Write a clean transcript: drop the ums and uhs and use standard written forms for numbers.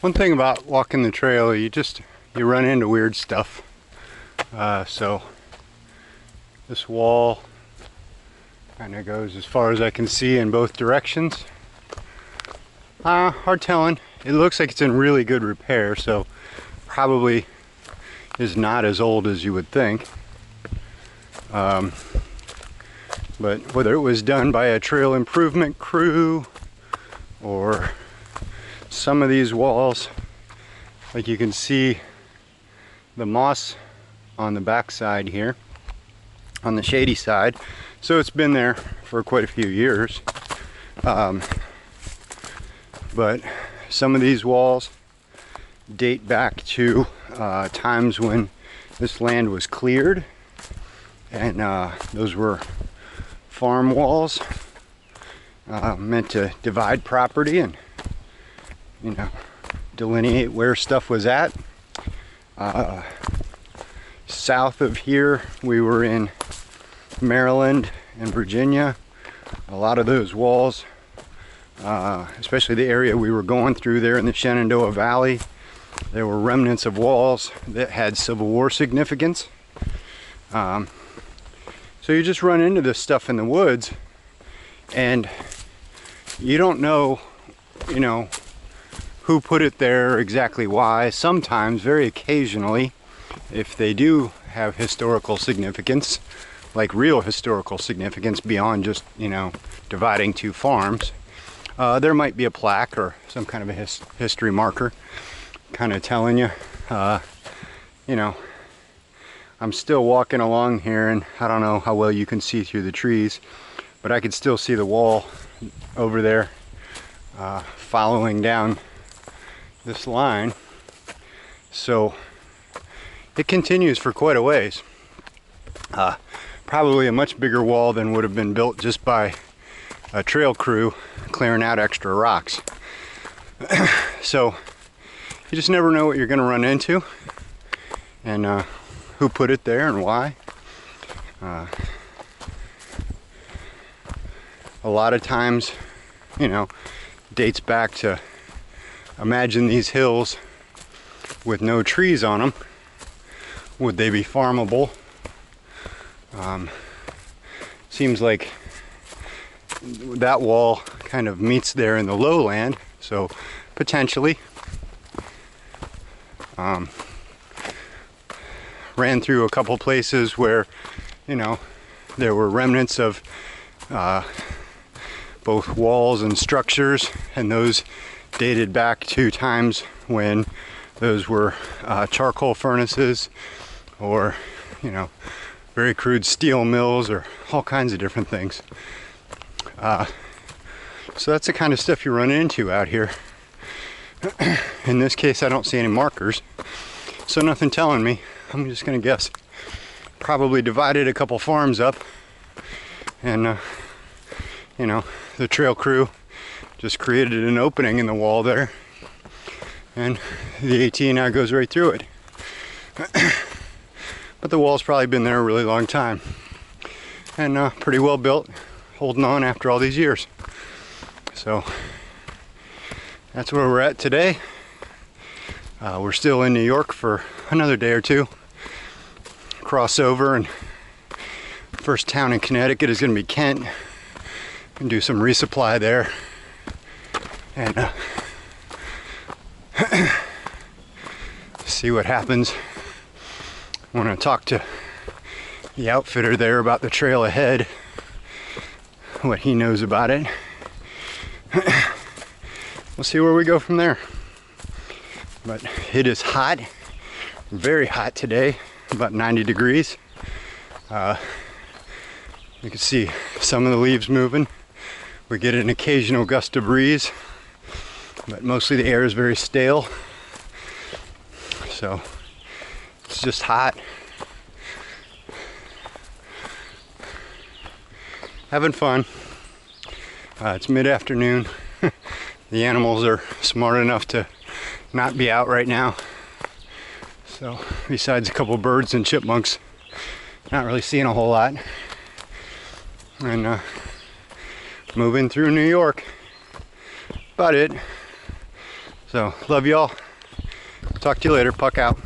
One thing about walking the trail, you run into weird stuff. So this wall kind of goes as far as I can see in both directions. Hard telling. It looks like it's in really good repair, so probably is not as old as you would think. But whether it was done by a trail improvement crew or some of these walls, like you can see the moss on the back side here, on the shady side, so it's been there for quite a few years. But some of these walls date back to times when this land was cleared, and those were farm walls meant to divide property and, you know, delineate where stuff was at. South of here, we were in Maryland and Virginia. A lot of those walls, especially the area we were going through there in the Shenandoah Valley, there were remnants of walls that had Civil War significance. So you just run into this stuff in the woods, and you don't know, you know, who put it there, exactly why. Sometimes, very occasionally, if they do have historical significance, like real historical significance beyond just, you know, dividing two farms, there might be a plaque or some kind of a history marker kind of telling you, you know. I'm still walking along here, and I don't know how well you can see through the trees, but I could still see the wall over there following down this line. So it continues for quite a ways. Probably a much bigger wall than would have been built just by a trail crew clearing out extra rocks. So you just never know what you're going to run into, and who put it there and why. A lot of times, you know, dates back to, imagine these hills with no trees on them. Would they be farmable? Seems like that wall kind of meets there in the lowland, so potentially. Ran through a couple places where, you know, there were remnants of both walls and structures, and those dated back to times when those were charcoal furnaces, or, you know, very crude steel mills, or all kinds of different things. So that's the kind of stuff you run into out here. In this case, I don't see any markers, so nothing telling me. I'm just gonna guess. Probably divided a couple farms up, and you know, the trail crew just created an opening in the wall there, and the AT now goes right through it. But the wall's probably been there a really long time, and pretty well built, holding on after all these years. So that's where we're at today. We're still in New York for another day or two. Cross over, and first town in Connecticut is going to be Kent, and do some resupply there, and see what happens. I want to talk to the outfitter there about the trail ahead, what he knows about it. We'll see where we go from there. But it is hot, very hot today, about 90 degrees. You can see some of the leaves moving. We get an occasional gust of breeze, but mostly the air is very stale. So it's just hot. Having fun. It's mid-afternoon. The animals are smart enough to not be out right now. So besides a couple birds and chipmunks, not really seeing a whole lot. And moving through New York. About it. So love y'all. Talk to you later. Puck out.